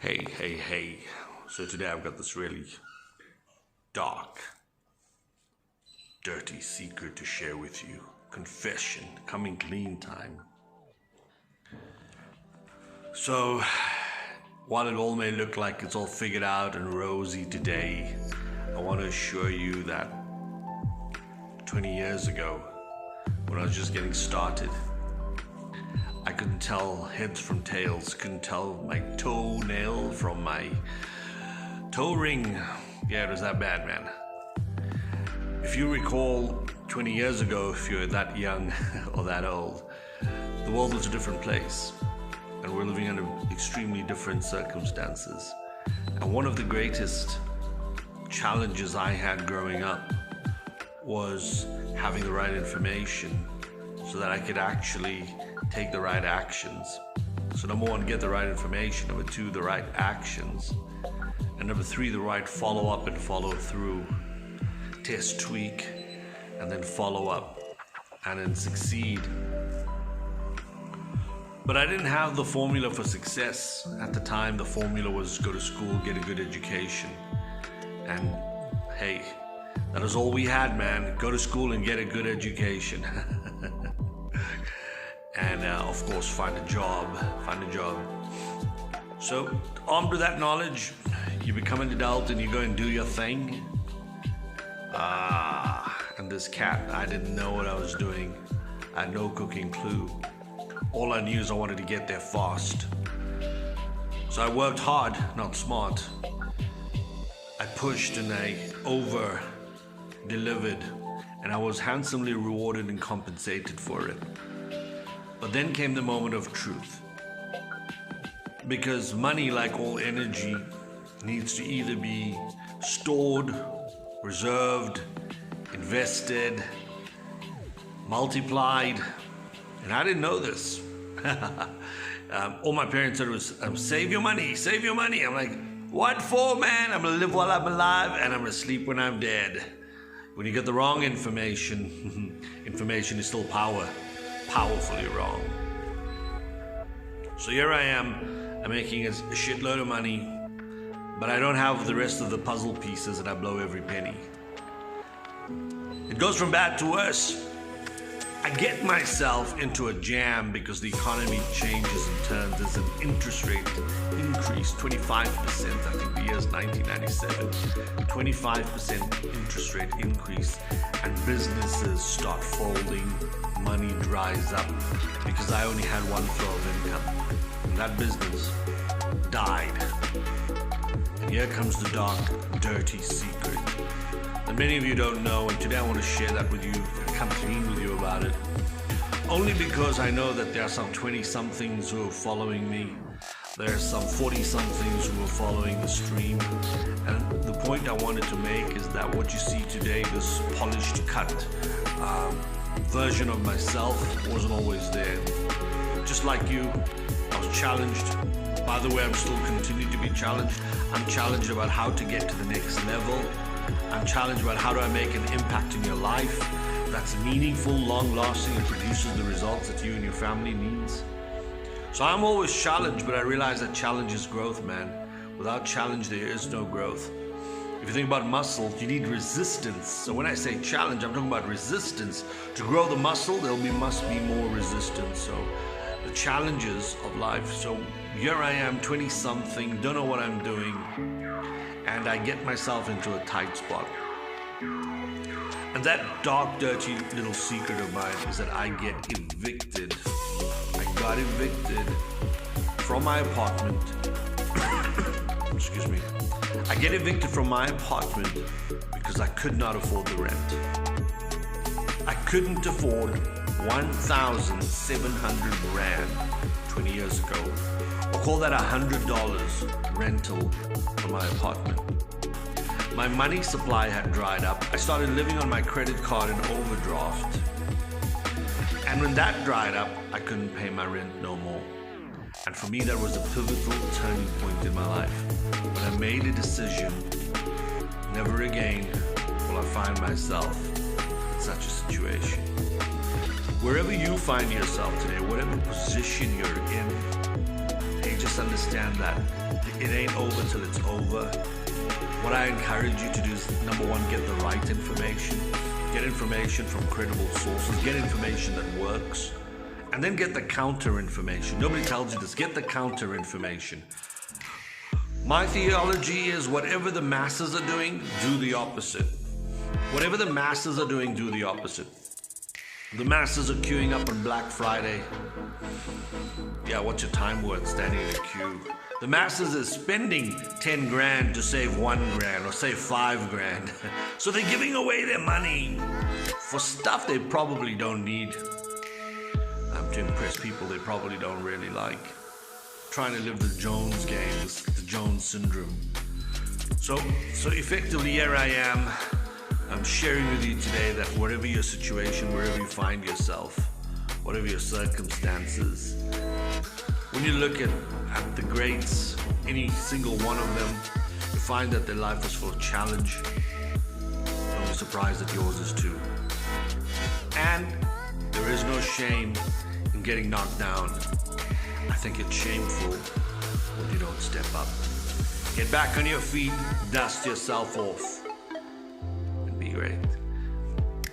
Hey. So today I've got this really dark, dirty secret to share with you. Confession, coming clean time. So, while it all may look like it's all figured out and rosy today, I want to assure you that 20 years ago, when I was just getting started, I couldn't tell heads from tails, couldn't tell my toenail from my toe ring. Yeah, it was that bad, man. If you recall 20 years ago, if you're that young or that old, the world was a different place and we're living under extremely different circumstances. And one of the greatest challenges I had growing up was having the right information so that I could actually take the right actions. So number one, get the right information. Number two, the right actions. And number three, the right follow-up and follow-through. Test, tweak, and then follow up, and then succeed. But I didn't have the formula for success. At the time, the formula was go to school, get a good education. And hey, that was all we had, man. Go to school and get a good education. And of course, find a job. So, armed with that knowledge, you become an adult and you go and do your thing. And this cat, I didn't know what I was doing. I had no cooking clue. All I knew is I wanted to get there fast. So I worked hard, not smart. I pushed and I over-delivered, and I was handsomely rewarded and compensated for it. But then came the moment of truth. Because money, like all energy, needs to either be stored, reserved, invested, multiplied. And I didn't know this. All my parents said was, save your money. I'm like, what for, man? I'm gonna live while I'm alive and I'm gonna sleep when I'm dead. When you get the wrong information, information is still power. Powerfully wrong. So here I am, I'm making a shitload of money, but I don't have the rest of the puzzle pieces and I blow every penny. It goes from bad to worse. I get myself into a jam because the economy changes and turns. There's an interest rate increase, 25%, I think the year's 1997. 25% interest rate increase, and businesses start folding, money dries up because I only had one flow of income. And that business died. And here comes the dark, dirty secret that many of you don't know, and today I want to share that with you and come clean with you about it. Only because I know that there are some 20-somethings who are following me. There are some 40-somethings who are following the stream. And the point I wanted to make is that what you see today, this polished, cut version of myself, wasn't always there. Just like you, I was challenged. By the way, I'm still continuing to be challenged. I'm challenged about how to get to the next level. I'm challenged about how do I make an impact in your life that's meaningful, long-lasting, and produces the results that you and your family needs. So I'm always challenged, but I realize that challenge is growth, man. Without challenge, there is no growth. If you think about muscle, you need resistance. So when I say challenge, I'm talking about resistance. To grow the muscle, must be more resistance. So the challenges of life. So here I am, 20-something, don't know what I'm doing, and I get myself into a tight spot. And that dark, dirty little secret of mine is that I get evicted. I got evicted from my apartment. Excuse me. I get evicted from my apartment because I could not afford the rent. I couldn't afford 1,700 Rand 20 years ago. Or call that $100 rental for my apartment. My money supply had dried up. I started living on my credit card in overdraft. And when that dried up, I couldn't pay my rent no more. And for me, that was a pivotal turning point in my life. When I made a decision, never again will I find myself in such a situation. Wherever you find yourself today, whatever position you're in, hey, just just understand that it ain't over till it's over. What I encourage you to do is, number one, get the right information. Get information from credible sources. Get information that works. And then get the counter information. Nobody tells you this. Get the counter information. My theology is whatever the masses are doing, do the opposite. Whatever the masses are doing, do the opposite. The masses are queuing up on Black Friday. Yeah, what's your time worth standing in a queue? The masses is spending 10 grand to save 1 grand or save 5 grand. So they're giving away their money for stuff they probably don't need. To impress people they probably don't really like. Trying to live the Jones game, the Jones syndrome. So effectively, here I am. I'm sharing with you today that whatever your situation, wherever you find yourself, whatever your circumstances, when you look at the greats, any single one of them, you find that their life was full of challenge. Don't be surprised that yours is too. And there is no shame in getting knocked down. I think it's shameful when you don't step up. Get back on your feet, dust yourself off, and be great.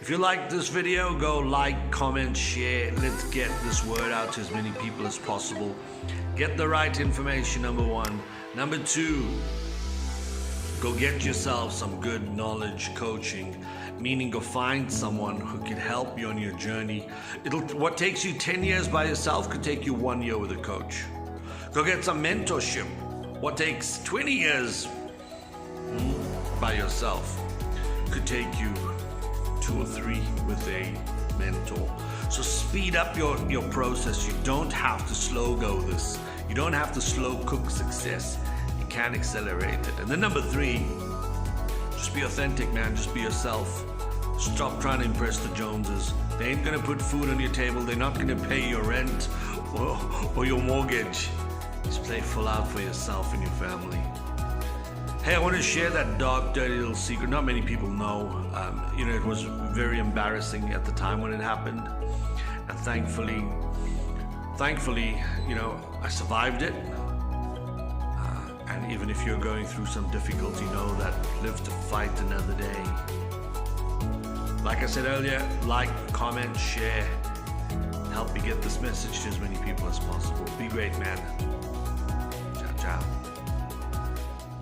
If you like this video, go like, comment, share. Let's get this word out to as many people as possible. Get the right information, number one. Number two, go get yourself some good knowledge coaching, meaning go find someone who can help you on your journey. What takes you 10 years by yourself could take you 1 year with a coach. Go get some mentorship. What takes 20 years by yourself could take you 2 or 3 with a mentor. So speed up your process. You don't have to slow go this. You don't have to slow cook success. You can accelerate it. And then number 3, just be authentic, man. Just be yourself. Stop trying to impress the Joneses. They ain't gonna put food on your table. They're not gonna pay your rent or your mortgage. Just play full out for yourself and your family. Hey, I want to share that dark, dirty little secret. Not many people know. It was very embarrassing at the time when it happened. And thankfully, I survived it. And even if you're going through some difficulty, know that live to fight another day. Like I said earlier, like, comment, share. Help me get this message to as many people as possible. Be great, man. Ciao, ciao.